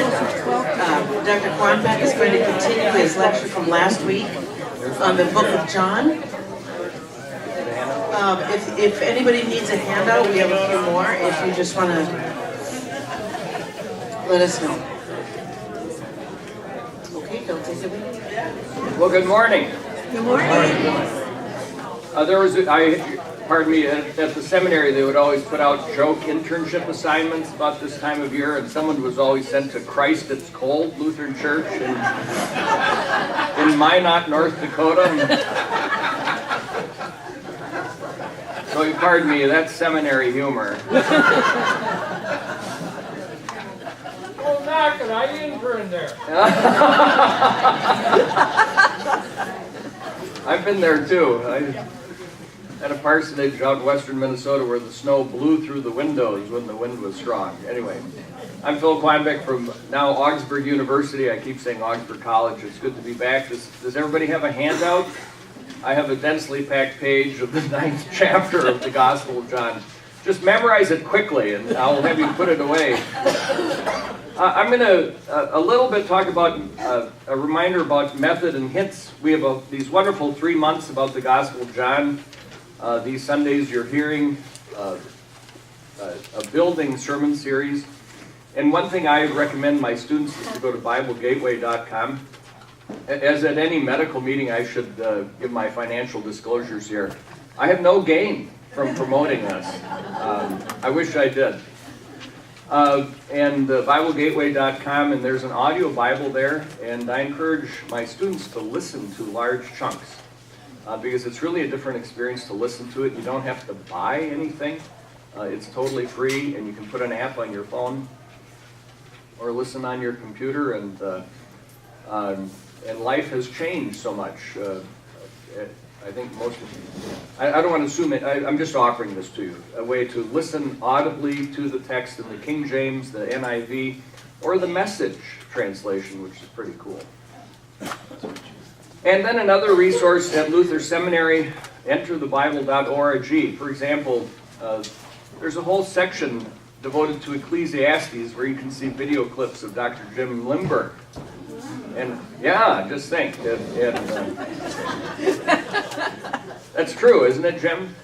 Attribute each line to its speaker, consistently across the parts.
Speaker 1: Dr. Quanbeck is going to continue his lecture from last week on the book of John. If anybody needs a handout, we have a few more. If you just want to let us know. Okay, don't take it away.
Speaker 2: Well, good morning.
Speaker 1: Good morning.
Speaker 2: Pardon me, at the seminary they would always put out joke internship assignments about this time of year, and someone was always sent to Christ It's Cold Lutheran Church in Minot, North Dakota. So you pardon me, that's seminary humor.
Speaker 3: Oh, knock it, I interned there.
Speaker 2: I've been there too. At a parsonage out in western Minnesota where the snow blew through the windows when the wind was strong. Anyway, I'm Phil Quanbeck from now Augsburg University. I keep saying Augsburg College. It's good to be back. Does everybody have a handout? I have a densely packed page of the 9th chapter of the Gospel of John. Just memorize it quickly and I'll have you put it away. I'm going to a little bit talk about a reminder about method and hints. We have these wonderful 3 months about the Gospel of John. These Sundays you're hearing a building sermon series. And one thing I recommend my students is to go to BibleGateway.com. As at any medical meeting, I should give my financial disclosures here. I have no gain from promoting this. I wish I did. And BibleGateway.com, and there's an audio Bible there, and I encourage my students to listen to large chunks. Because it's really a different experience to listen to it. You don't have to buy anything. It's totally free, and you can put an app on your phone or listen on your computer, and life has changed so much. I think most of you, I don't want to assume it, I'm just offering this to you, a way to listen audibly to the text in the King James, the NIV, or the Message translation, which is pretty cool. And then another resource at Luther Seminary, enterthebible.org. For example, there's a whole section devoted to Ecclesiastes where you can see video clips of Dr. Jim Limburg. And yeah, just think. That's true, isn't it, Jim?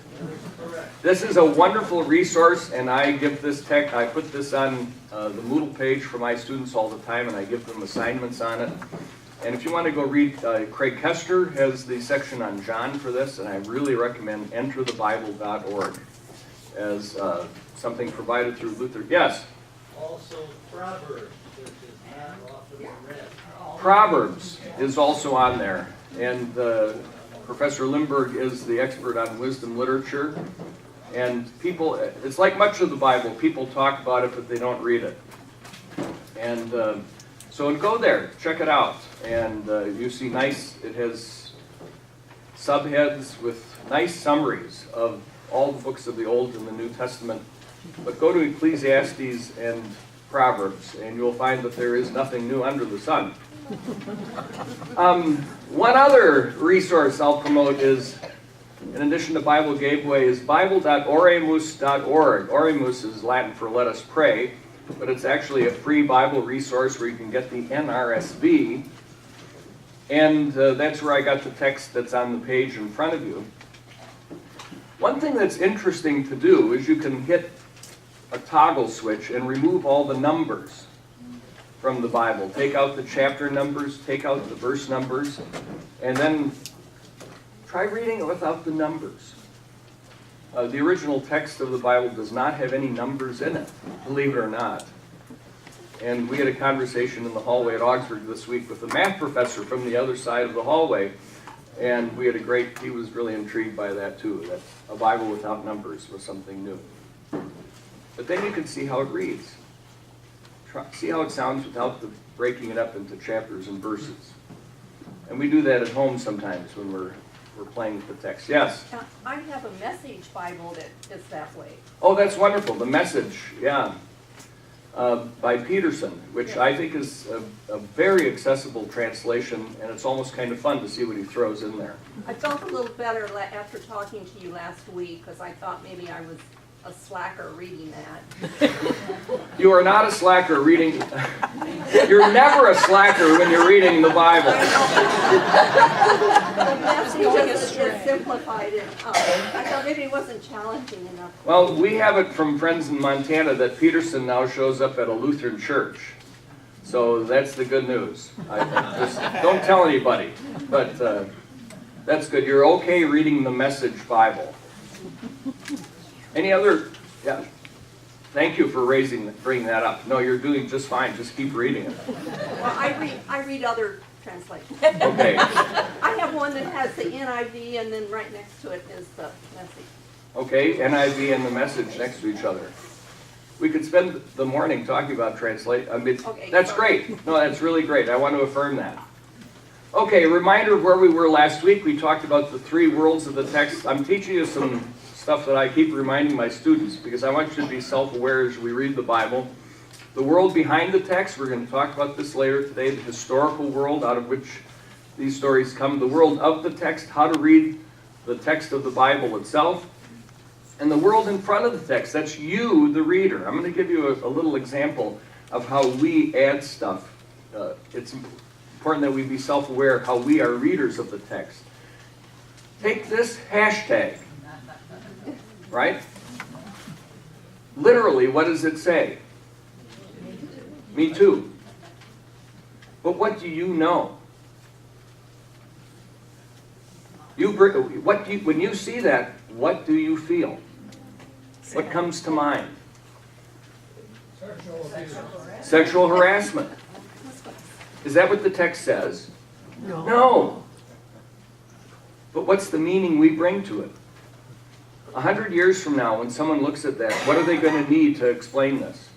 Speaker 2: This is a wonderful resource, and I give this I put this on the Moodle page for my students all the time, and I give them assignments on it. And if you want to go read, Craig Kester has the section on John for this, and I really recommend enterthebible.org as something provided through Luther. Yes?
Speaker 3: Also Proverbs, which is not often read.
Speaker 2: Proverbs is also on there. And Professor Limburg is the expert on wisdom literature. And people, it's like much of the Bible, people talk about it, but they don't read it. And so go there, check it out, and you see it has subheads with nice summaries of all the books of the Old and the New Testament. But go to Ecclesiastes and Proverbs, and you'll find that there is nothing new under the sun. One other resource I'll promote is, in addition to Bible Gateway, is bible.oremus.org. Oremus is Latin for let us pray. But it's actually a free Bible resource where you can get the NRSV, and that's where I got the text that's on the page in front of you. One thing that's interesting to do is you can hit a toggle switch and remove all the numbers from the Bible. Take out the chapter numbers, take out the verse numbers, and then try reading it without the numbers. The original text of the Bible does not have any numbers in it, believe it or not. And we had a conversation in the hallway at Augsburg this week with a math professor from the other side of the hallway, and he was really intrigued by that too, that a Bible without numbers was something new. But then you can see how it reads. See how it sounds without breaking it up into chapters and verses. And we do that at home sometimes when we're playing with the text. Yes?
Speaker 4: I have a Message Bible that is that way.
Speaker 2: Oh, that's wonderful. The Message, yeah. By Peterson, which I think is a very accessible translation, and it's almost kind of fun to see what he throws in there.
Speaker 4: I felt a little better after talking to you last week, because I thought maybe I was a slacker reading that.
Speaker 2: You are not a slacker reading. You're never a slacker when you're reading the Bible.
Speaker 4: The message is simplified. I thought maybe it wasn't challenging enough.
Speaker 2: Well, we have it from friends in Montana that Peterson now shows up at a Lutheran church. So that's the good news. Just don't tell anybody. But that's good. You're okay reading the Message Bible. Any other? Yeah. Thank you for bringing that up. No, you're doing just fine. Just keep reading it.
Speaker 4: Well, I read other translations.
Speaker 2: Okay.
Speaker 4: I have one that has the NIV, and then right next to it is the Message.
Speaker 2: Okay, NIV and the Message next to each other. We could spend the morning talking about translate. I mean,
Speaker 4: Okay,
Speaker 2: that's
Speaker 4: sorry.
Speaker 2: great. No, that's really great. I want to affirm that. Okay, a reminder of where we were last week. We talked about the three worlds of the text. I'm teaching you some stuff that I keep reminding my students because I want you to be self-aware as we read the Bible. The world behind the text, we're going to talk about this later today, the historical world out of which these stories come. The world of the text, how to read the text of the Bible itself. And the world in front of the text, that's you, the reader. I'm going to give you a little example of how we add stuff. It's important that we be self-aware of how we are readers of the text. Take this hashtag, right? Literally, what does it say? Me too. But what do you know? When you see that, what do you feel? What comes to mind? Sexual harassment. Is that what the text says? No. But what's the meaning we bring to it? 100 years from now, when someone looks at that, what are they going to need to explain this?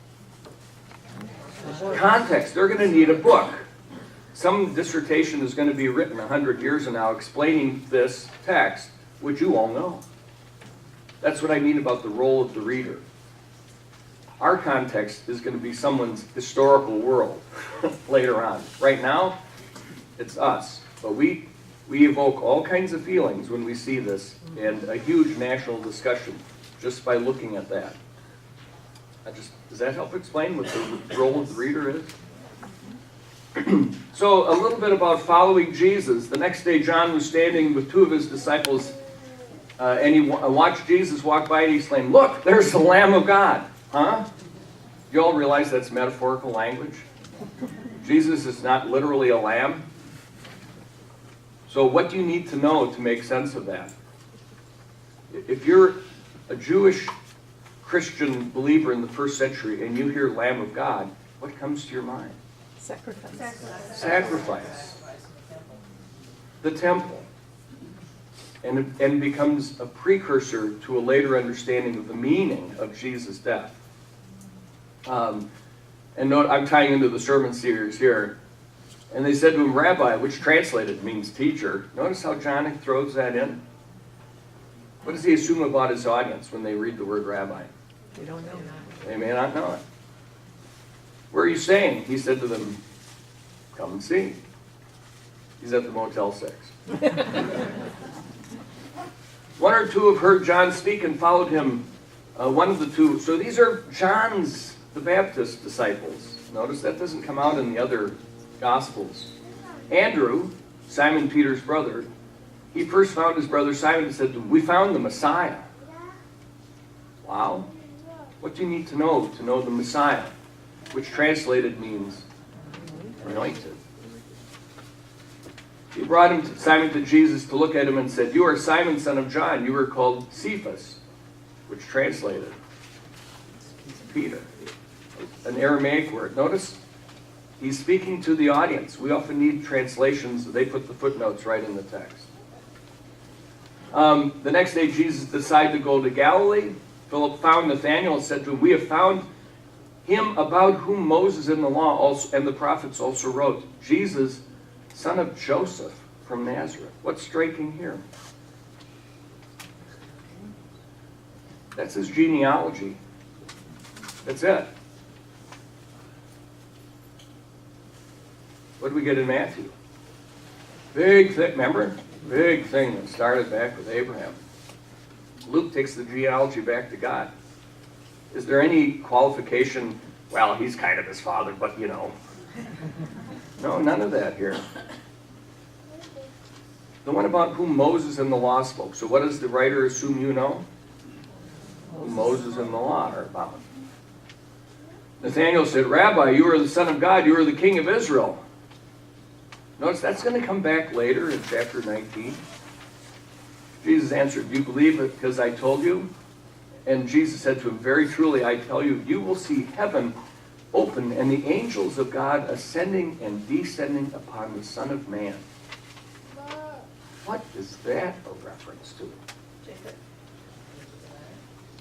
Speaker 2: Context. They're going to need a book. Some dissertation is going to be written 100 years from now explaining this text, which you all know. That's what I mean about the role of the reader. Our context is going to be someone's historical world later on. Right now, it's us. But we evoke all kinds of feelings when we see this, and a huge national discussion just by looking at that. Does that help explain what the role of the reader is? So a little bit about following Jesus. The next day, John was standing with two of his disciples, and he watched Jesus walk by and he exclaimed, "Look, there's the Lamb of God." Huh? You all realize that's metaphorical language? Jesus is not literally a lamb. So what do you need to know to make sense of that? If you're a Jewish Christian believer in the first century and you hear Lamb of God, what comes to your mind? Sacrifice. The temple. And becomes a precursor to a later understanding of the meaning of Jesus' death. And note, I'm tying into the sermon series here. And they said to him, "Rabbi," which translated means teacher. Notice how John throws that in. What does he assume about his audience when they read the word rabbi?
Speaker 5: They don't know.
Speaker 2: They may not know it. "Where are you staying?" He said to them, "Come and see." He's at the Motel 6. One or two have heard John speak and followed him. One of the two. So these are John's, the Baptist disciples. Notice that doesn't come out in the other Gospels. Andrew, Simon Peter's brother, he first found his brother Simon and said, "We found the Messiah." Wow. What do you need to know the Messiah? Which translated means anointed. He brought Simon to Jesus to look at him and said, "You are Simon, son of John. You are called Cephas," which translated Peter. An Aramaic word. Notice, he's speaking to the audience. We often need translations. They put the footnotes right in the text. The next day, Jesus decided to go to Galilee. Philip found Nathanael and said to him, "We have found him about whom Moses in the law also, and the prophets also wrote, Jesus, son of Joseph from Nazareth." What's striking here? That's his genealogy. That's it. What do we get in Matthew? Big thing, remember? Big thing that started back with Abraham. Luke takes the genealogy back to God. Is there any qualification, well, he's kind of his father, but you know. No, none of that here. The one about whom Moses and the law spoke. So what does the writer assume you know? Who Moses and the law are about. Nathanael said, Rabbi, you are the Son of God, you are the King of Israel. Notice that's going to come back later in chapter 19. Jesus answered, do you believe it because I told you? And Jesus said to him, very truly, I tell you, you will see heaven open and the angels of God ascending and descending upon the Son of Man. What is that a reference to?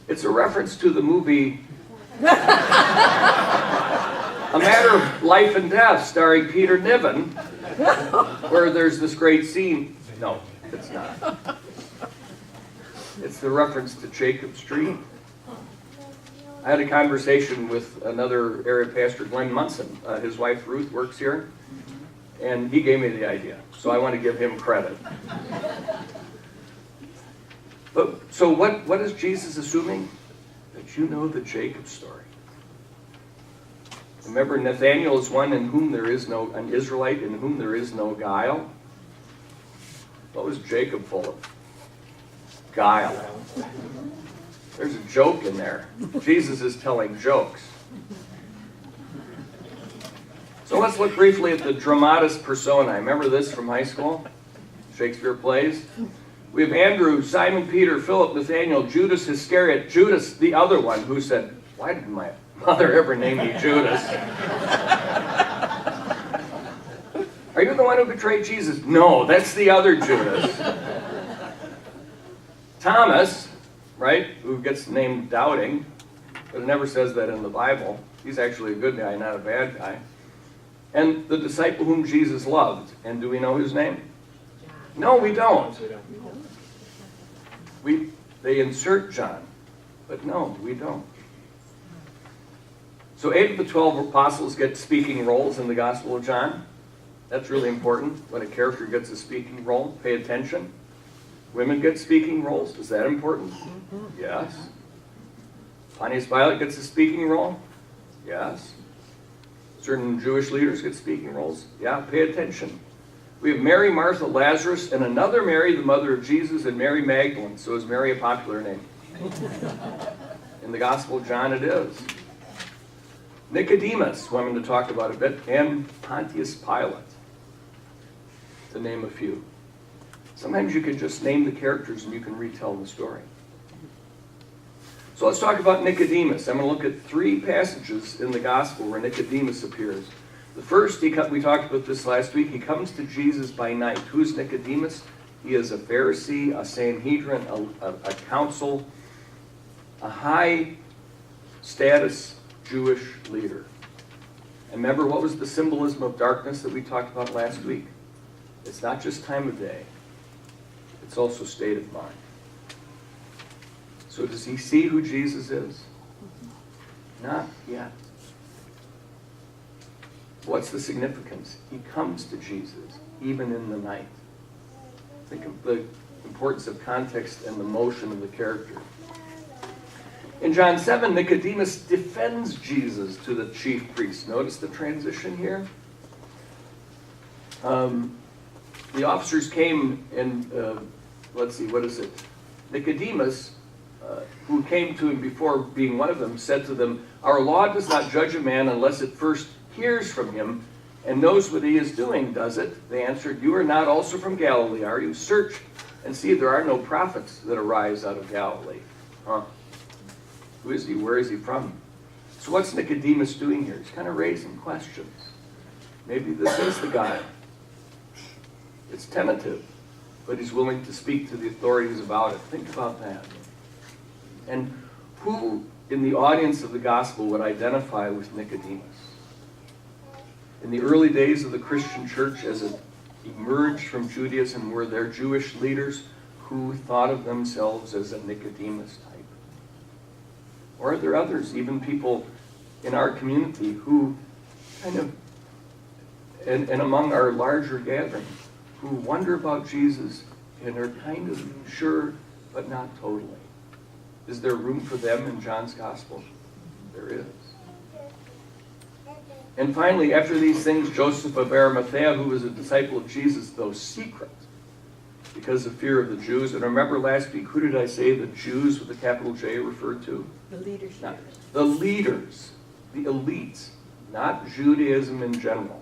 Speaker 2: It's a reference to the movie A Matter of Life and Death, starring Peter Niven, where there's this great scene. No, it's not. It's the reference to Jacob's Tree. I had a conversation with another area pastor, Glenn Munson. His wife Ruth works here, and he gave me the idea, so I want to give him credit. But so what is Jesus assuming? That you know the Jacob story. Remember, Nathanael is one in whom there is no, an Israelite in whom there is no guile. What was Jacob full of? Guile. There's a joke in there. Jesus is telling jokes. So let's look briefly at the dramatis personae. Remember this from high school? Shakespeare plays. We have Andrew, Simon Peter, Philip, Nathanael, Judas Iscariot, Judas, the other one, who said, why did my mother ever name me Judas? Are you the one who betrayed Jesus? No, that's the other Judas. Thomas, right, who gets named Doubting, but it never says that in the Bible. He's actually a good guy, not a bad guy. And the disciple whom Jesus loved. And do we know his name? No, we don't. They insert John, but no, we don't. So 8 of the 12 apostles get speaking roles in the Gospel of John. That's really important. When a character gets a speaking role, pay attention. Women get speaking roles. Is that important? Yes. Pontius Pilate gets a speaking role. Yes. Certain Jewish leaders get speaking roles. Yeah, pay attention. We have Mary, Martha, Lazarus, and another Mary, the mother of Jesus, and Mary Magdalene. So is Mary a popular name? In the Gospel of John it is. Nicodemus, who I'm going to talk about a bit, and Pontius Pilate, to name a few. Sometimes you can just name the characters and you can retell the story. So let's talk about Nicodemus. I'm going to look at 3 passages in the Gospel where Nicodemus appears. The first, we talked about this last week, he comes to Jesus by night. Who's Nicodemus? He is a Pharisee, a Sanhedrin, a council, a high-status Jewish leader. And remember, what was the symbolism of darkness that we talked about last week? It's not just time of day. It's also state of mind. So does he see who Jesus is? Not yet. What's the significance? He comes to Jesus, even in the night. Think of the importance of context and the motion of the character. In John 7, Nicodemus defends Jesus to the chief priests. Notice the transition here. The officers came and, let's see, what is it? Nicodemus, who came to him before being one of them, said to them, our law does not judge a man unless it first hears from him and knows what he is doing, does it? They answered, you are not also from Galilee, are you? Search and see, there are no prophets that arise out of Galilee. Huh? Who is he? Where is he from? So what's Nicodemus doing here? He's kind of raising questions. Maybe this is the guy. It's tentative, but he's willing to speak to the authorities about it. Think about that. And who in the audience of the gospel would identify with Nicodemus? In the early days of the Christian church, as it emerged from Judaism, were there Jewish leaders who thought of themselves as a Nicodemus type? Or are there others, even people in our community, who kind of, and among our larger gathering, who wonder about Jesus and are kind of sure, but not totally? Is there room for them in John's gospel? There is. And finally, after these things, Joseph of Arimathea, who was a disciple of Jesus, though secret, because of fear of the Jews. And remember last week, who did I say the Jews with a capital J referred to?
Speaker 5: The leadership.
Speaker 2: Not, the leaders, the elites, not Judaism in general,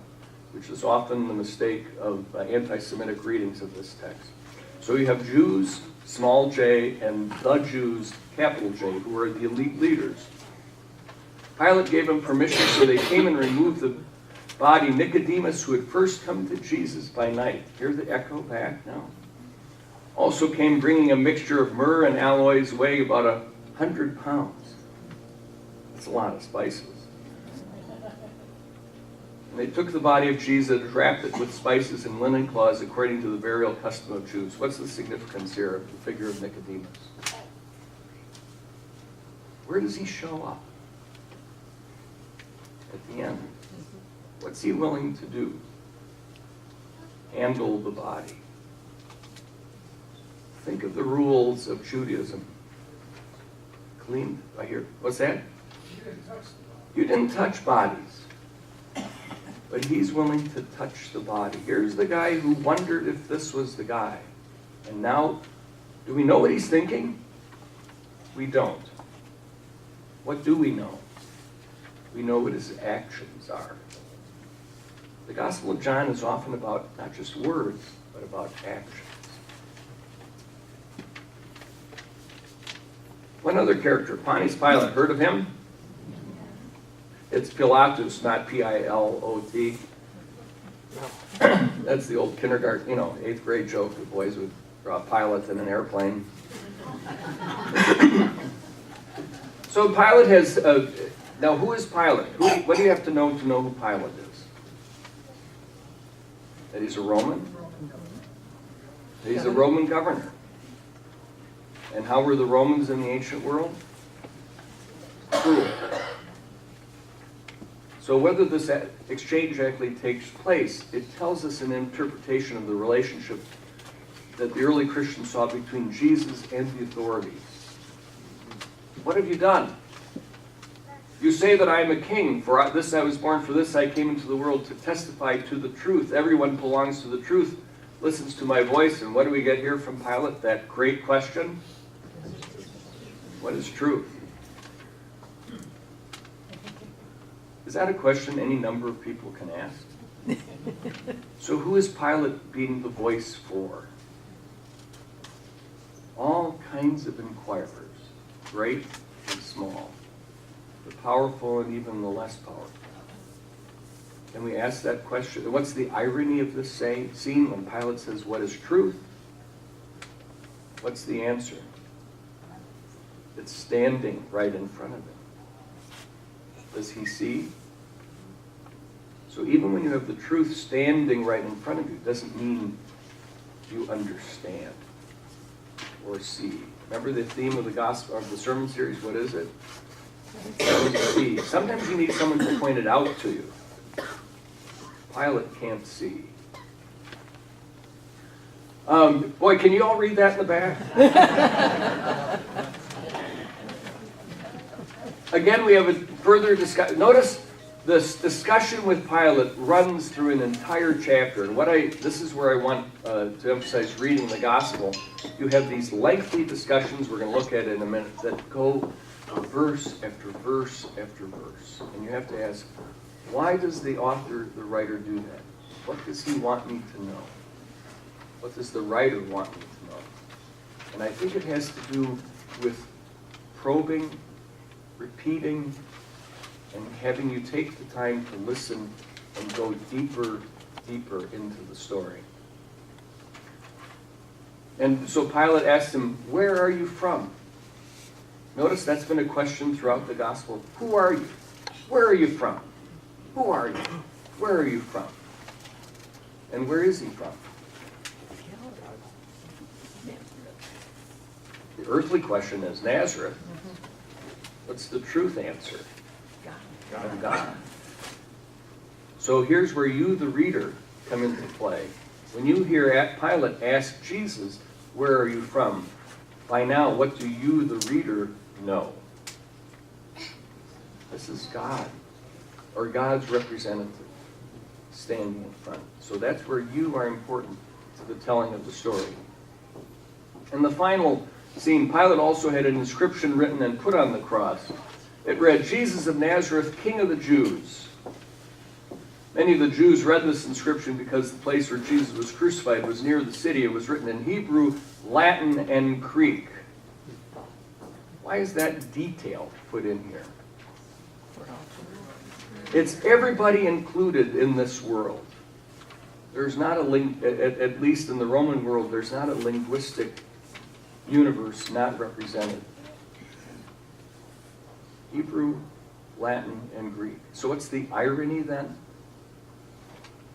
Speaker 2: which is often the mistake of anti-Semitic readings of this text. So you have Jews, small j, and the Jews, capital J, who are the elite leaders. Pilate gave them permission, so they came and removed the body. Nicodemus, who had first come to Jesus by night, hear the echo back now, also came bringing a mixture of myrrh and aloes weighing about 100 pounds. That's a lot of spices. And they took the body of Jesus, wrapped it with spices and linen cloths according to the burial custom of Jews. What's the significance here of the figure of Nicodemus? Where does he show up? At the end. What's he willing to do? Handle the body. Think of the rules of Judaism. Clean, I hear. What's that? You didn't touch bodies. But he's willing to touch the body. Here's the guy who wondered if this was the guy. And now, do we know what he's thinking? We don't. What do we know? We know what his actions are. The Gospel of John is often about not just words, but about actions. One other character, Pontius Pilate. Heard of him? It's Pilatus, not P-I-L-O-T. That's the old kindergarten, 8th grade joke. The boys would draw Pilate in an airplane. So Pilate has... now, who is Pilate? What do you have to know who Pilate is? That he's a Roman? That he's a Roman governor. And how were the Romans in the ancient world? Cruel. So whether this exchange actually takes place, it tells us an interpretation of the relationship that the early Christians saw between Jesus and the authorities. What have you done? You say that I am a king, for this I was born, for this I came into the world to testify to the truth. Everyone belongs to the truth, listens to my voice. And what do we get here from Pilate? That great question. What is truth? Is that a question any number of people can ask? So who is Pilate being the voice for? All kinds of inquirers, great and small, the powerful and even the less powerful. Can we ask that question? And what's the irony of this scene when Pilate says, what is truth? What's the answer? It's standing right in front of him. Does he see? So even when you have the truth standing right in front of you, doesn't mean you understand or see. Remember the theme of the gospel of the sermon series? What is it? See. Sometimes you need someone to point it out to you. Pilate can't see. Boy, can you all read that in the back? Again, we have a further discussion. Notice this discussion with Pilate runs through an entire chapter. And this is where I want to emphasize reading the gospel. You have these lengthy discussions we're going to look at in a minute that go verse after verse after verse. And you have to ask, why does the author, the writer, do that? What does he want me to know? What does the writer want me to know? And I think it has to do with probing, repeating, and having you take the time to listen and go deeper into the story. And so Pilate asked him, where are you from? Notice that's been a question throughout the gospel. Who are you? Where are you from? Who are you? Where are you from? And where is he from? The earthly question is Nazareth. What's the truth answer? God. So here's where you, the reader, come into play. When you hear Pilate ask Jesus, where are you from? By now, what do you, the reader, know? This is God, or God's representative, standing in front. So that's where you are important to the telling of the story. In the final scene, Pilate also had an inscription written and put on the cross. It read, "Jesus of Nazareth, King of the Jews." Many of the Jews read this inscription because the place where Jesus was crucified was near the city. It was written in Hebrew, Latin, and Greek. Why is that detail put in here? It's everybody included in this world. There's not at least in the Roman world, there's not a linguistic universe not represented. Hebrew, Latin, and Greek. So what's the irony then?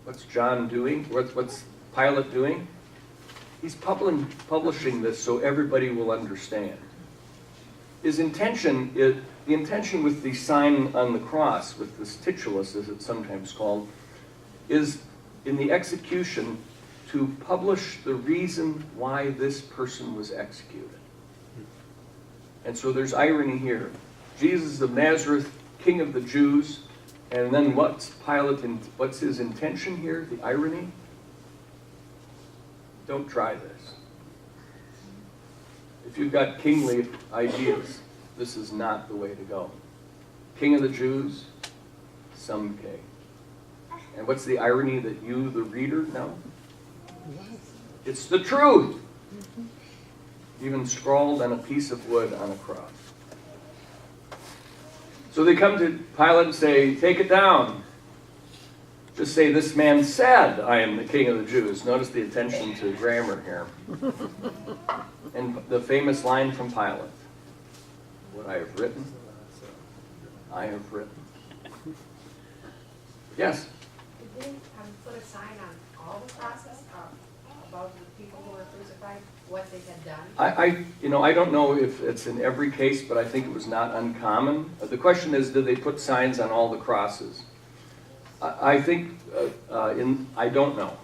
Speaker 2: What's John doing? What's Pilate doing? He's publishing this so everybody will understand. His intention, the intention with the sign on the cross, with this titulus as it's sometimes called, is in the execution to publish the reason why this person was executed. And so there's irony here. Jesus of Nazareth, King of the Jews, and then what's his intention here, the irony? Don't try this. If you've got kingly ideas, this is not the way to go. King of the Jews, some king. And what's the irony that you, the reader, know? It's the truth. Even scrawled on a piece of wood on a cross. So they come to Pilate and say, "Take it down." Just say, "This man said, I am the King of the Jews." Notice the attention to grammar here. And the famous line from Pilate, "What I have written, I have written." Yes?
Speaker 5: Did they put a sign on all the crosses about the people who were crucified, what they had done?
Speaker 2: I don't know if it's in every case, but I think it was not uncommon. The question is, did they put signs on all the crosses? I think, I don't know.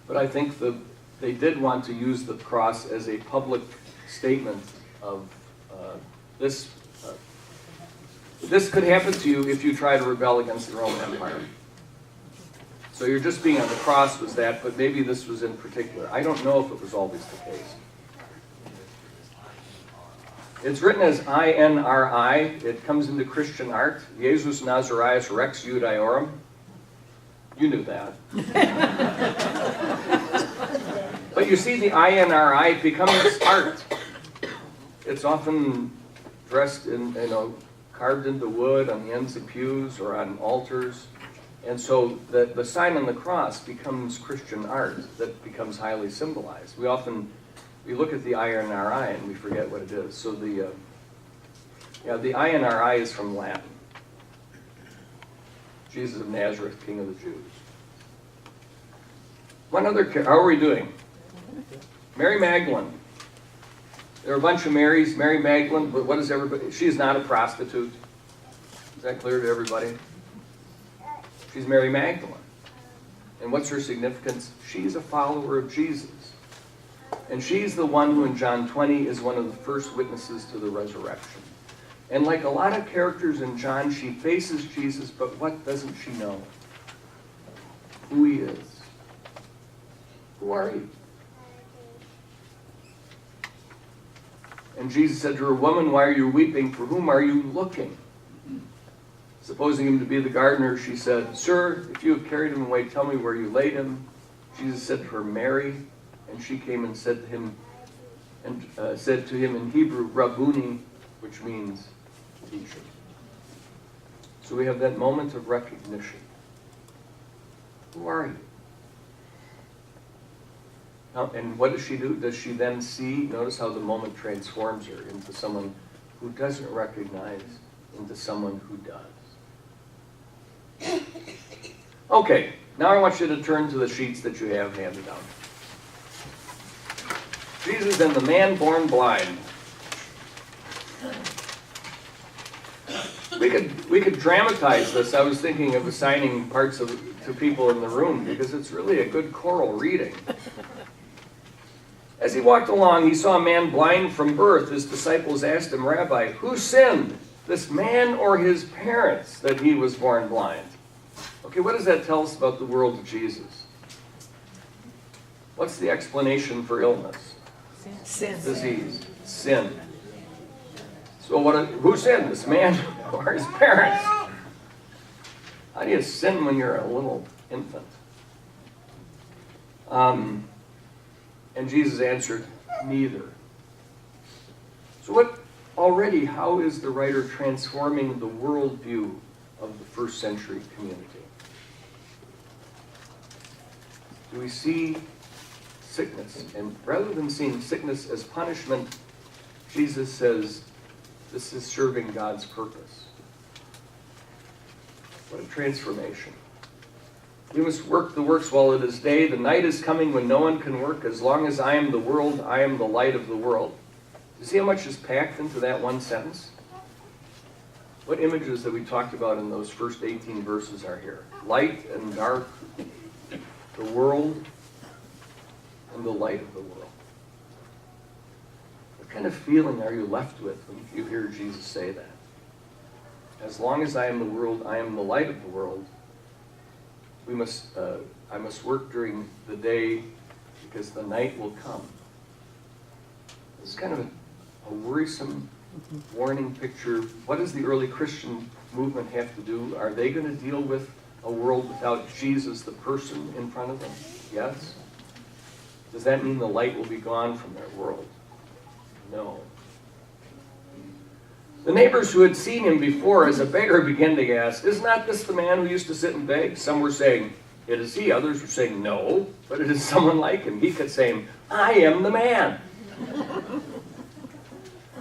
Speaker 2: But I think they did want to use the cross as a public statement of this. This could happen to you if you try to rebel against the Roman Empire. So you're just being on the cross was that, but maybe this was in particular. I don't know if it was always the case. It's written as INRI. It comes into Christian art. Jesus Nazarias Rex Judaeorum. You knew that. But you see the INRI becomes art. It's often dressed in, carved into wood on the ends of pews or on altars. And so the sign on the cross becomes Christian art that becomes highly symbolized. We look at the INRI and we forget what it is. So the INRI is from Latin. Jesus of Nazareth, King of the Jews. How are we doing? Mary Magdalene. There are a bunch of Marys. Mary Magdalene, but what is everybody? She's not a prostitute. Is that clear to everybody? She's Mary Magdalene. And what's her significance? She's a follower of Jesus. And she's the one who in John 20 is one of the first witnesses to the resurrection. And like a lot of characters in John, she faces Jesus, but what doesn't she know? Who he is. Who are you? And Jesus said to her, "Woman, why are you weeping? For whom are you looking?" Supposing him to be the gardener, she said, "Sir, if you have carried him away, tell me where you laid him." Jesus said to her, "Mary." And she came and said to him in Hebrew, "Rabboni," which means teacher. So we have that moment of recognition. Who are you? Now, and what does she do? Does she then see? Notice how the moment transforms her into someone who doesn't recognize, into someone who does. Okay, now I want you to turn to the sheets that you have handed down. Jesus and the man born blind. We could dramatize this. I was thinking of assigning parts to people in the room because it's really a good choral reading. As he walked along, he saw a man blind from birth. His disciples asked him, Rabbi, who sinned, this man or his parents, that he was born blind? Okay, what does that tell us about the world of Jesus? What's the explanation for illness?
Speaker 1: Sin.
Speaker 2: Disease. Sin. So who sinned, this man or his parents? How do you sin when you're a little infant? And Jesus answered, neither. So how is the writer transforming the worldview of the first century community? Do we see sickness? And rather than seeing sickness as punishment, Jesus says, this is serving God's purpose. What a transformation. We must work the works while it is day. The night is coming when no one can work. As long as I am the world, I am the light of the world. You see how much is packed into that one sentence? What images that we talked about in those first 18 verses are here? Light and dark, the world, and the light of the world. What kind of feeling are you left with when you hear Jesus say that? As long as I am the world, I am the light of the world. I must work during the day because the night will come. This is kind of a worrisome warning picture. What does the early Christian movement have to do? Are they going to deal with a world without Jesus, the person, in front of them? Yes. Does that mean the light will be gone from their world? No. The neighbors who had seen him before as a beggar began to ask, is not this the man who used to sit and beg? Some were saying, it is he. Others were saying, no, but it is someone like him. He kept saying, I am the man.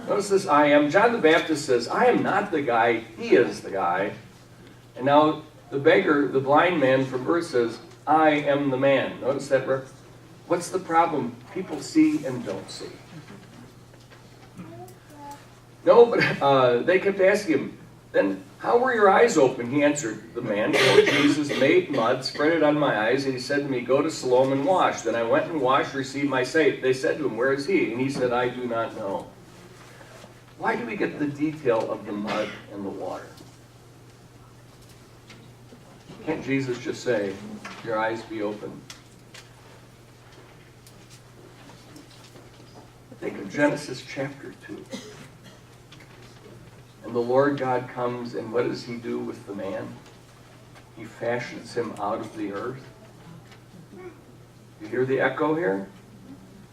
Speaker 2: Notice this I am. John the Baptist says, I am not the guy, he is the guy. And now the beggar, the blind man from birth says, I am the man. Notice that. What's the problem? People see and don't see. No, but they kept asking him, then how were your eyes open? He answered, the man, Jesus, made mud, spread it on my eyes, and he said to me, go to Siloam and wash. Then I went and washed, received my sight. They said to him, where is he? And he said, I do not know. Why do we get the detail of the mud and the water? Can't Jesus just say, your eyes be open? Think of Genesis chapter 2. And the Lord God comes, and what does he do with the man? He fashions him out of the earth. You hear the echo here?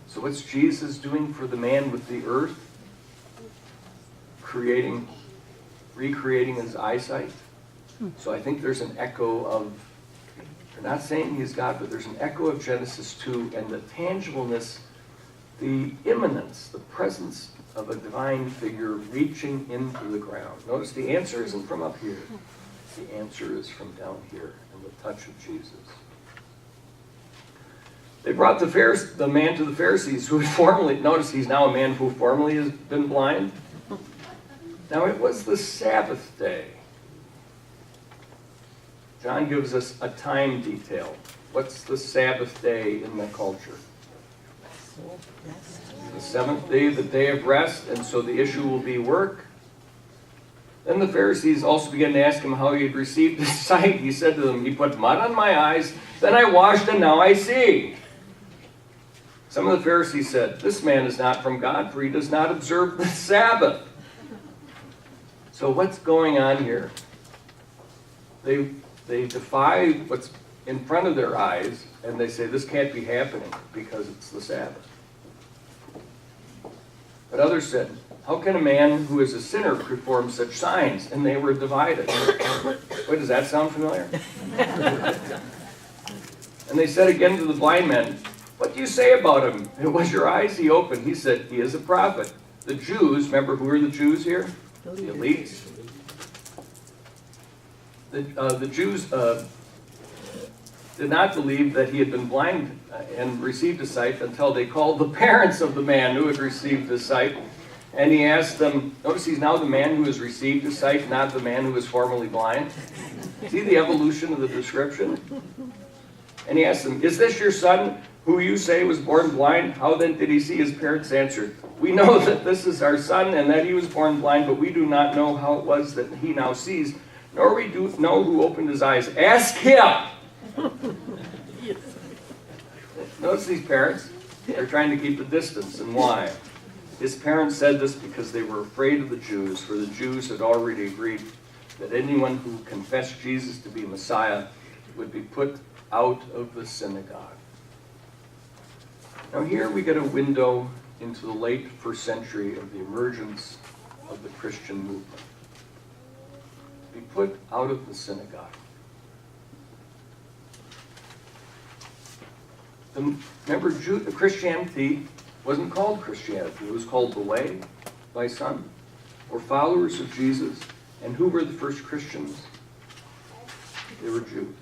Speaker 2: So what's Jesus doing for the man with the earth? Recreating his eyesight. So I think there's an echo of, we're not saying he's God, but there's an echo of Genesis 2 and the tangibleness, the immanence, the presence of a divine figure reaching into the ground. Notice the answer isn't from up here. The answer is from down here in the touch of Jesus. They brought the man to the Pharisees who had formerly, notice he's now a man who formerly has been blind. Now it was the Sabbath day. John gives us a time detail. What's the Sabbath day in the culture? The seventh day, the day of rest, and so the issue will be work. Then the Pharisees also began to ask him how he had received his sight. He said to them, he put mud on my eyes, then I washed, and now I see. Some of the Pharisees said, this man is not from God, for he does not observe the Sabbath. So what's going on here? They defy what's in front of their eyes, and they say this can't be happening because it's the Sabbath. But others said, how can a man who is a sinner perform such signs? And they were divided. Wait, does that sound familiar? And they said again to the blind man, what do you say about him? It was your eyes he opened. He said, he is a prophet. The Jews, remember who are the Jews here? The elites. The Jews did not believe that he had been blind and received his sight until they called the parents of the man who had received his sight. And he asked them, notice he's now the man who has received his sight, not the man who was formerly blind. See the evolution of the description? And he asked them, is this your son? who you say was born blind, how then did he see? His parents answered, we know that this is our son and that he was born blind, but we do not know how it was that he now sees, nor we do know who opened his eyes. Ask him! Notice these parents, they're trying to keep the distance, and why? His parents said this because they were afraid of the Jews, for the Jews had already agreed that anyone who confessed Jesus to be Messiah would be put out of the synagogue. Now here we get a window into the late first century of the emergence of the Christian movement. Be put out of the synagogue. Remember, Christianity wasn't called Christianity. It was called the Way by some, or followers of Jesus. And who were the first Christians? They were Jews.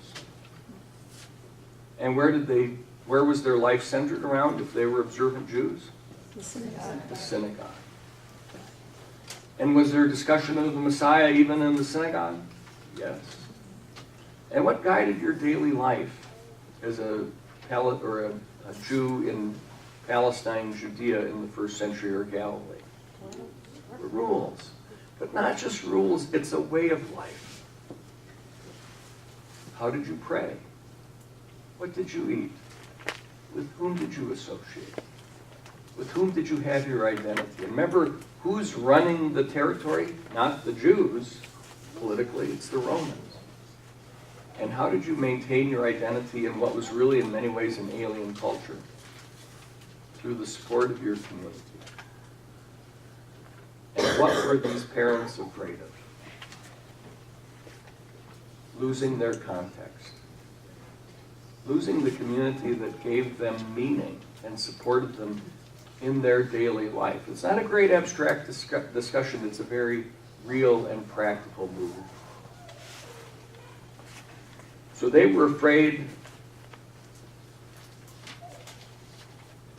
Speaker 2: And where was their life centered around if they were observant Jews?
Speaker 4: The synagogue.
Speaker 2: The synagogue. And was there discussion of the Messiah even in the synagogue? Yes. And what guided your daily life as a Jew in Palestine, Judea in the first century, or Galilee? The rules. But not just rules, it's a way of life. How did you pray? What did you eat? With whom did you associate? With whom did you have your identity? Remember, who's running the territory? Not the Jews. Politically, it's the Romans. And how did you maintain your identity in what was really in many ways an alien culture? Through the support of your community. And what were these parents afraid of? Losing their context. Losing the community that gave them meaning and supported them in their daily life. It's not a great abstract discussion, it's a very real and practical move. So they were afraid.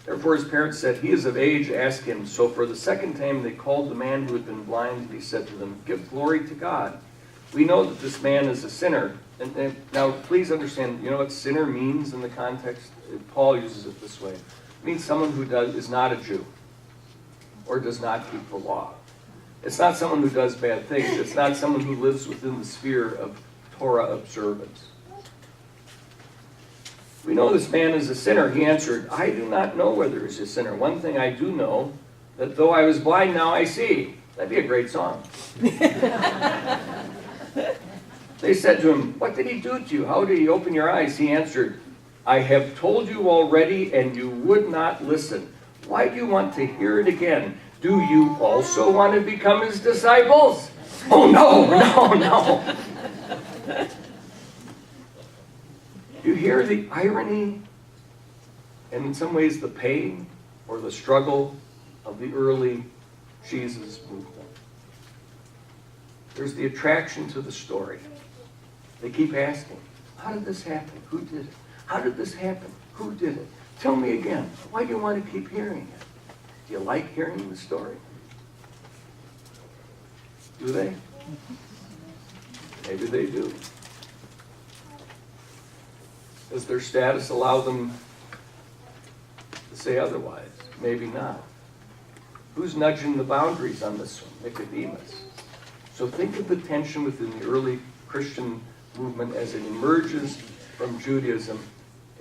Speaker 2: Therefore his parents said, he is of age, ask him. So for the second time they called the man who had been blind, and he said to them, give glory to God. We know that this man is a sinner. And now please understand, you know what sinner means in the context? Paul uses it this way. It means someone who is not a Jew or does not keep the law. It's not someone who does bad things. It's not someone who lives within the sphere of Torah observance. We know this man is a sinner. He answered, I do not know whether he's a sinner. One thing I do know, that though I was blind, now I see. That'd be a great song. They said to him, what did he do to you? How did he open your eyes? He answered, I have told you already, and you would not listen. Why do you want to hear it again? Do you also want to become his disciples? Oh, no. You hear the irony and in some ways the pain or the struggle of the early Jesus movement. There's the attraction to the story. They keep asking, how did this happen? Who did it? How did this happen? Who did it? Tell me again. Why do you want to keep hearing it? Do you like hearing the story? Do they? Maybe they do. Does their status allow them to say otherwise? Maybe not. Who's nudging the boundaries on this one? Nicodemus. So think of the tension within the early Christian movement as it emerges from Judaism,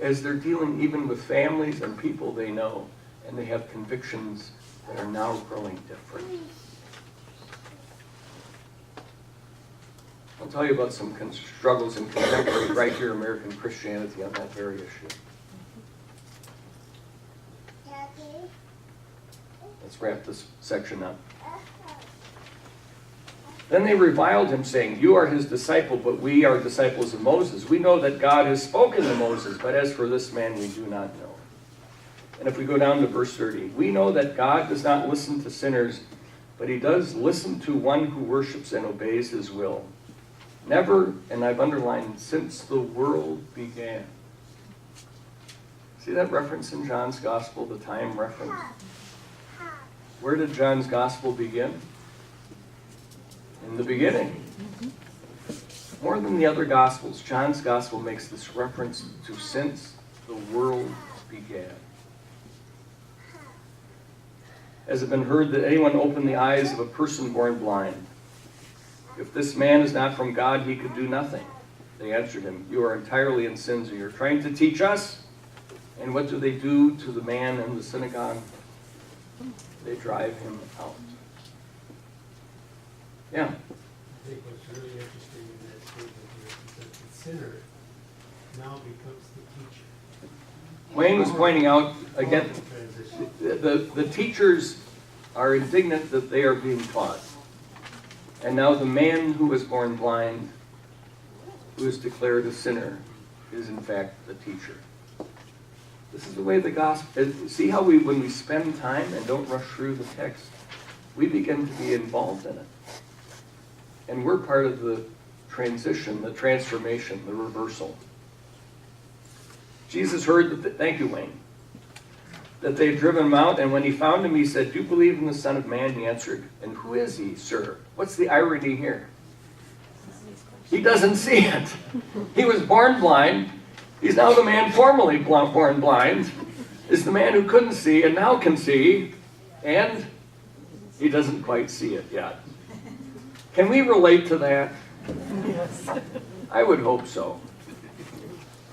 Speaker 2: as they're dealing even with families and people they know, and they have convictions that are now growing different. I'll tell you about some struggles in contemporary, right here, American Christianity on that very issue. Let's wrap this section up. Then they reviled him, saying, you are his disciple, but we are disciples of Moses. We know that God has spoken to Moses, but as for this man, we do not know. And if we go down to verse 30, we know that God does not listen to sinners, but he does listen to one who worships and obeys his will. Never, and I've underlined, since the world began. See that reference in John's Gospel, the time reference? Where did John's Gospel begin? In the beginning. More than the other Gospels, John's Gospel makes this reference to since the world began. Has it been heard that anyone opened the eyes of a person born blind? If this man is not from God, he could do nothing. They answered him, you are entirely in sins, and you're trying to teach us? And what do they do to the man in the synagogue? They drive him out. Yeah.
Speaker 6: I think what's really interesting in that statement here is that the sinner now becomes the teacher.
Speaker 2: Wayne was pointing out, again,
Speaker 6: Transition.
Speaker 2: the teachers are indignant that they are being taught. And now the man who was born blind, who is declared a sinner, is in fact the teacher. This is the way the gospel, see how when we spend time and don't rush through the text, we begin to be involved in it. And we're part of the transition, the transformation, the reversal. Jesus heard that, thank you, Wayne, that they had driven him out, and when he found him, he said, do you believe in the Son of Man? He answered, and who is he, sir? What's the irony here? He doesn't see it. He was born blind. He's now the man formerly born blind, is the man who couldn't see and now can see, and he doesn't quite see it yet. Can we relate to that? Yes. I would hope so.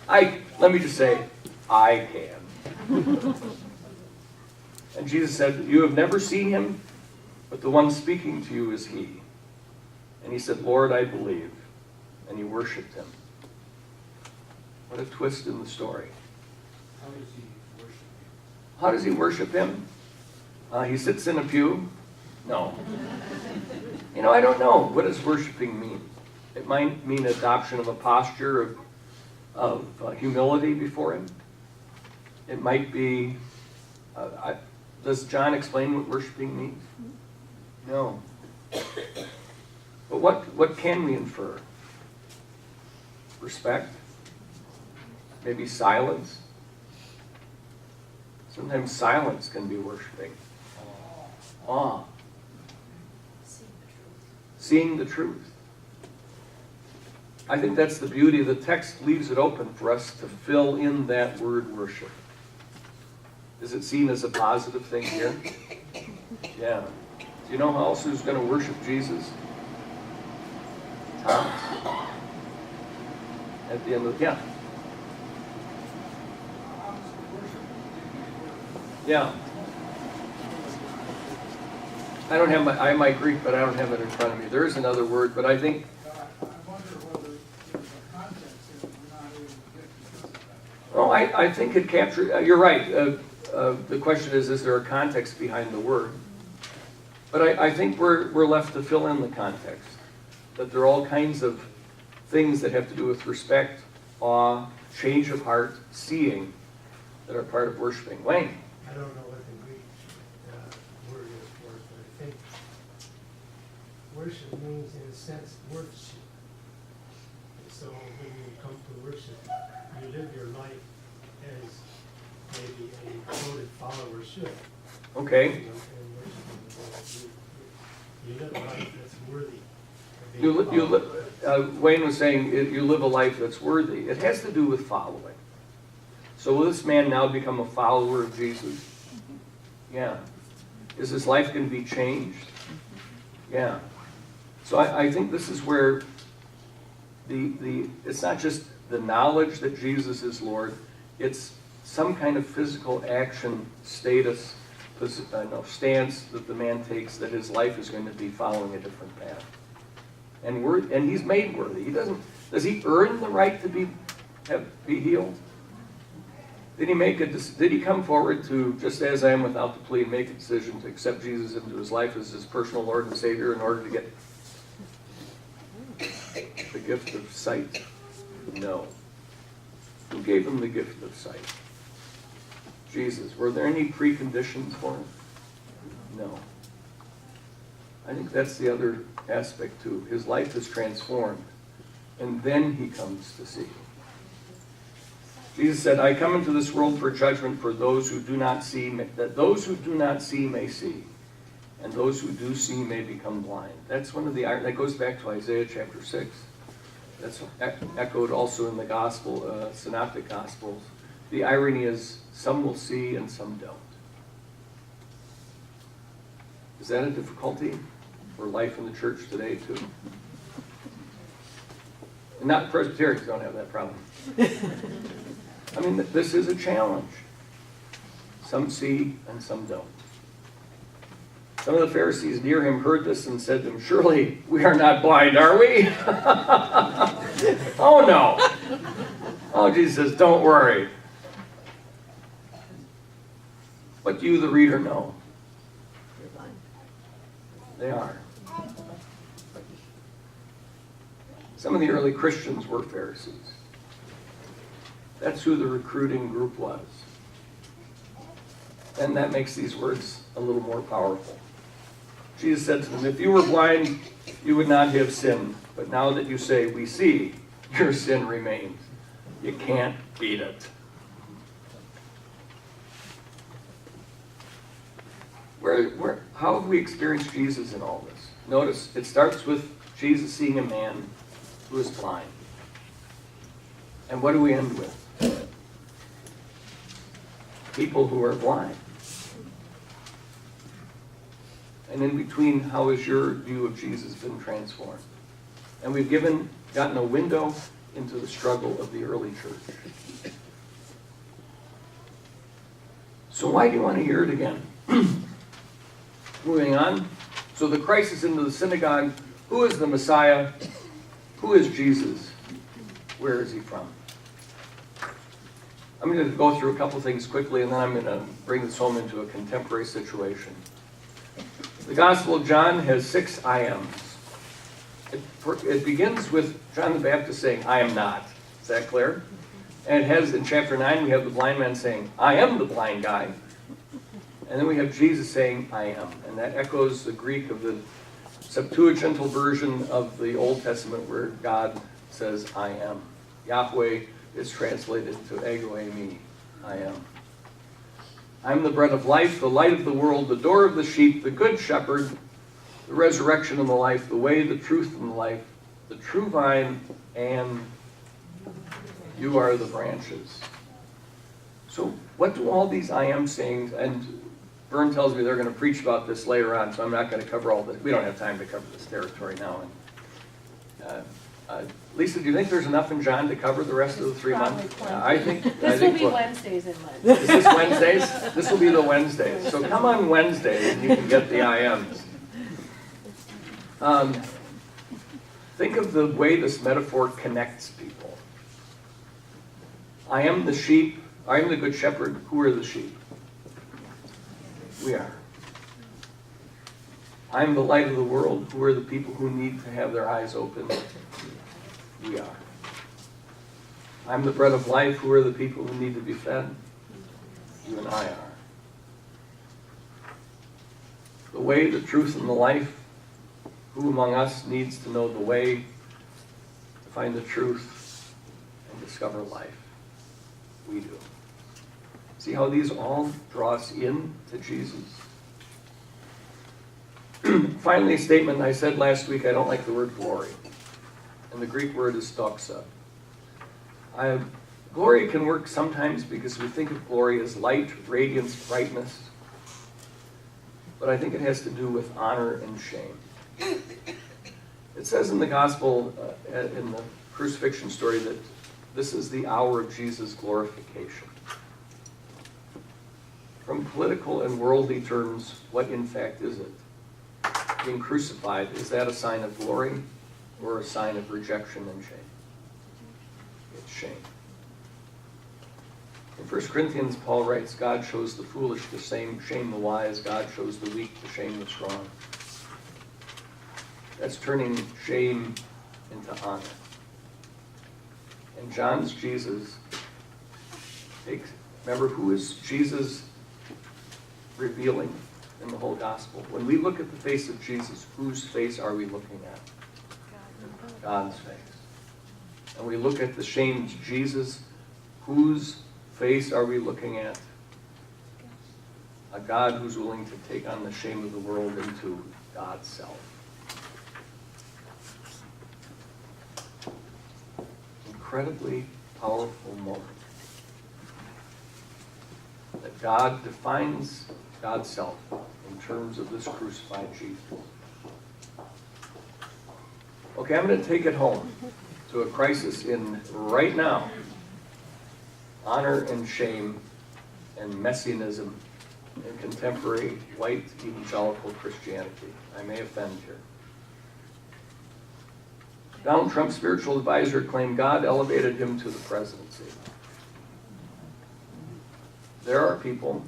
Speaker 2: Let me just say, I can. And Jesus said, you have never seen him, but the one speaking to you is he. And he said, Lord, I believe. And he worshiped him. What a twist in the story.
Speaker 6: How does he worship him?
Speaker 2: How does he worship him? He sits in a pew? No. I don't know. What does worshiping mean? It might mean adoption of a posture of humility before him. It might be, does John explain what worshiping means? No. But what can we infer? Respect? Maybe silence? Sometimes silence can be worshiping. Awe. Seeing the truth. I think that's the beauty. The text leaves it open for us to fill in that word worship. Is it seen as a positive thing here? Yeah. Do you know who else is going to worship Jesus? Thomas. At the end of yeah. Yeah. I don't have I have my Greek, but I don't have it in front of me. There is another word, but I think.
Speaker 3: I wonder whether there's a context that we're not able to get to.
Speaker 2: Oh, I think it captures. You're right. The question is there a context behind the word? But I think we're left to fill in the context. That there are all kinds of things that have to do with respect, awe, change of heart, seeing, that are part of worshiping. Wayne.
Speaker 6: I don't know what the Greek word is for it, but I think worship means, in a sense, worship. And so when you come to worship, you live your life as maybe a devoted follower should.
Speaker 2: Okay.
Speaker 6: And worshiping the Lord. You live a life that's worthy of being followed.
Speaker 2: Wayne was saying you live a life that's worthy. It has to do with following. So will this man now become a follower of Jesus? Yeah. Is his life going to be changed? Yeah. So I think this is where it's not just the knowledge that Jesus is Lord, it's some kind of physical action, status, stance that the man takes that his life is going to be following a different path. And he's made worthy. Does he earn the right to be healed? Did he come forward to, just as I am without the plea, make a decision to accept Jesus into his life as his personal Lord and Savior in order to get the gift of sight? No. Who gave him the gift of sight? Jesus. Were there any preconditions for it? No. I think that's the other aspect too. His life is transformed, and then he comes to see. Jesus said, I come into this world for judgment for those who do not see, that those who do not see may see, and those who do see may become blind. That's one of that goes back to Isaiah chapter 6. That's echoed also in the gospel, synoptic gospels. The irony is some will see and some don't. Is that a difficulty for life in the church today too? And not Presbyterians don't have that problem. I mean, this is a challenge. Some see and some don't. Some of the Pharisees near him heard this and said to him, "Surely we are not blind, are we?" Oh no. Oh, Jesus says, "Don't worry." But you, the reader, know. They are. Some of the early Christians were Pharisees. That's who the recruiting group was. And that makes these words a little more powerful. Jesus said to them, "If you were blind, you would not have sinned. But now that you say, 'We see,' your sin remains." You can't beat it. How have we experienced Jesus in all this? Notice, it starts with Jesus seeing a man who is blind. And what do we end with? People who are blind. And in between, how has your view of Jesus been transformed? And we've gotten a window into the struggle of the early church. So why do you want to hear it again? Moving on. So the crisis into the synagogue. Who is the Messiah? Who is Jesus? Where is he from? I'm going to go through a couple things quickly, and then I'm going to bring this home into a contemporary situation. The Gospel of John has 6 I ams. It begins with John the Baptist saying, "I am not." Is that clear? And it has, in chapter 9, we have the blind man saying, "I am the blind guy." And then we have Jesus saying, "I am." And that echoes the Greek of the Septuagintal version of the Old Testament where God says, "I am." Yahweh is translated to ego eimi, "I am." I'm the bread of life, the light of the world, the door of the sheep, the good shepherd, the resurrection and the life, the way, the truth, and the life, the true vine, and you are the branches. So what do all these I am sayings, and Vern tells me they're going to preach about this later on, so I'm not going to cover all this. We don't have time to cover this territory now. Lisa, do you think there's enough in John to cover the rest of the 3 months? I think
Speaker 7: This will be Wednesdays in Lent.
Speaker 2: Is this Wednesdays? This will be the Wednesdays. So come on Wednesday and you can get the I ams. Think of the way this metaphor connects people. I am the sheep. I am the good shepherd. Who are the sheep? We are. I am the light of the world. Who are the people who need to have their eyes open? We are. I'm the bread of life. Who are the people who need to be fed? You and I are. The way, the truth, and the life. Who among us needs to know the way, to find the truth, and discover life? We do. See how these all draw us in to Jesus? Finally, a statement I said last week, I don't like the word glory. And the Greek word is doxa. Glory can work sometimes because we think of glory as light, radiance, brightness. But I think it has to do with honor and shame. It says in the gospel, in the crucifixion story, that this is the hour of Jesus' glorification. From political and worldly terms, what in fact is it? Being crucified, is that a sign of glory or a sign of rejection and shame? It's shame. In 1 Corinthians, Paul writes, God chose the foolish to shame the wise. God chose the weak to shame the strong. That's turning shame into honor. And John's Jesus remember, who is Jesus revealing in the whole gospel? When we look at the face of Jesus, whose face are we looking at? God's face. And we look at the shamed Jesus, whose face are we looking at? A God who's willing to take on the shame of the world into God's self. Incredibly powerful moment. that God defines God's self in terms of this crucified Jesus. Okay, I'm going to take it home to a crisis in right now. Honor and shame and messianism in contemporary white evangelical Christianity. I may offend here. Donald Trump's spiritual advisor claimed God elevated him to the presidency. There are people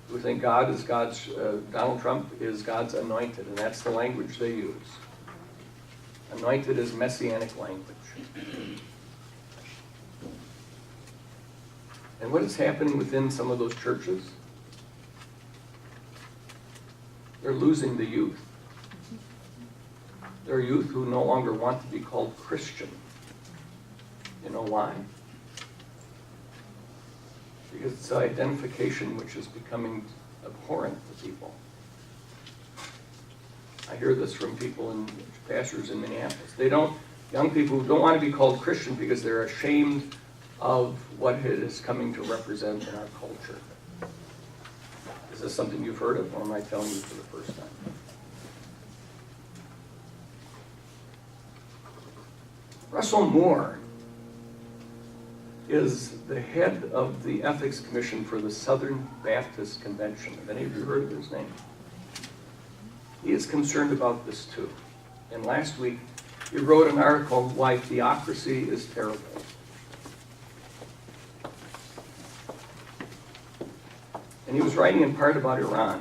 Speaker 2: who think Donald Trump is God's anointed, and that's the language they use. Anointed is messianic language. And what is happening within some of those churches? They're losing the youth. There are youth who no longer want to be called Christian. You know why? Because it's an identification which is becoming abhorrent to people. I hear this from pastors in Minneapolis. Young people who don't want to be called Christian because they're ashamed of what it is coming to represent in our culture. Is this something you've heard of, or am I telling you for the first time? Russell Moore is the head of the Ethics Commission for the Southern Baptist Convention. Have any of you heard of his name? He is concerned about this too. And last week, he wrote an article, Why Theocracy is Terrible. And he was writing in part about Iran,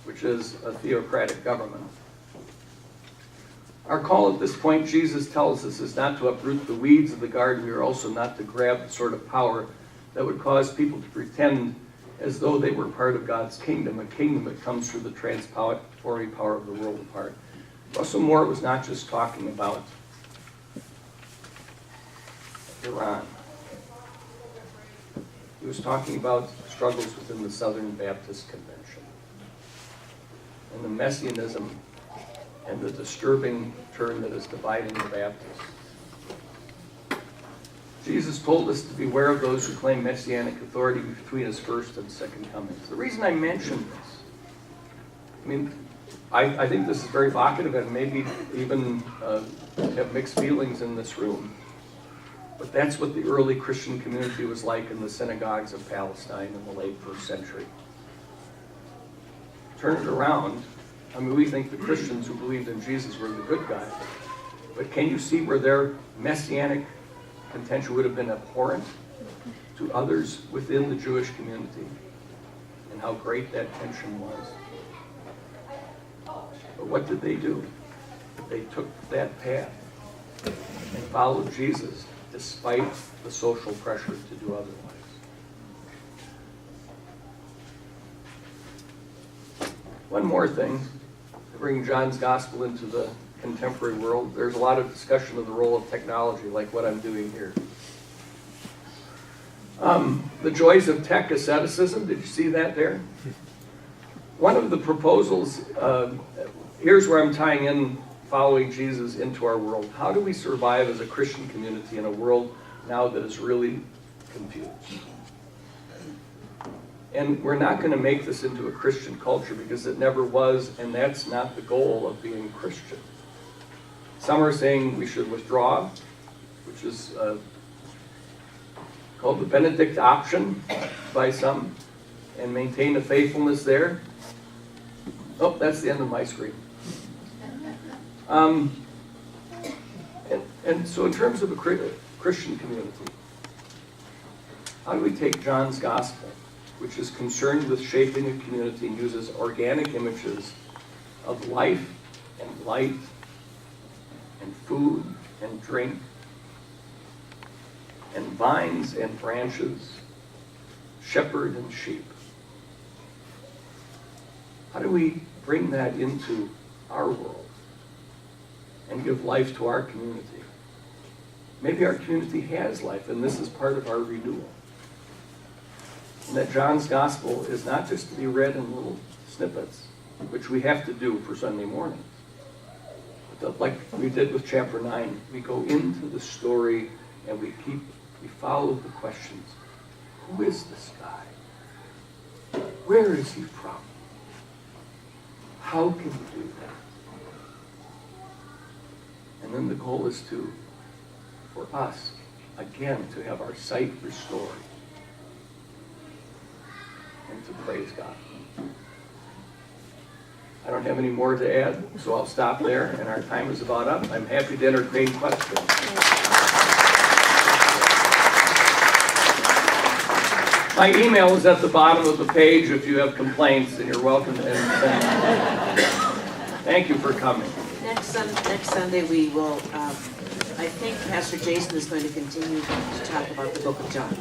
Speaker 2: which is a theocratic government. Our call at this point, Jesus tells us, is not to uproot the weeds of the garden. We are also not to grab the sort of power that would cause people to pretend as though they were part of God's kingdom, a kingdom that comes through the transitory power of the world apart. Russell Moore was not just talking about Iran. He was talking about struggles within the Southern Baptist Convention and the messianism and the disturbing turn that is dividing the Baptists. Jesus told us to beware of those who claim messianic authority between his first and second comings. The reason I mention this, I think this is very evocative and maybe even have mixed feelings in this room. But that's what the early Christian community was like in the synagogues of Palestine in the late first century. Turn it around. We think the Christians who believed in Jesus were the good guys. But can you see where their messianic contention would have been abhorrent to others within the Jewish community? And how great that tension was. But what did they do? They took that path and followed Jesus despite the social pressure to do otherwise. One more thing, to bring John's gospel into the contemporary world. There's a lot of discussion of the role of technology, like what I'm doing here. The joys of tech asceticism, did you see that there? One of the proposals, here's where I'm tying in following Jesus into our world. How do we survive as a Christian community in a world now that is really confused? And we're not going to make this into a Christian culture because it never was, and that's not the goal of being Christian. Some are saying we should withdraw, which is called the Benedict option by some, and maintain a faithfulness there. Oh, that's the end of my screen. And so in terms of a Christian community, how do we take John's gospel, which is concerned with shaping a community and uses organic images of life and light and food and drink and vines and branches, shepherd and sheep? How do we bring that into our world and give life to our community? Maybe our community has life, and this is part of our renewal. And that John's gospel is not just to be read in little snippets, which we have to do for Sunday mornings. But like we did with chapter 9, we go into the story and we follow the questions. who is this guy? Where is he from? How can he do that? And then the goal is for us, again, to have our sight restored and to praise God. I don't have any more to add, so I'll stop there, and our time is about up. I'm happy to entertain questions. My email is at the bottom of the page if you have complaints, and you're welcome to send. Thank you for coming.
Speaker 1: Next Sunday, we will, I think Pastor Jason is going to continue to talk about the book of John.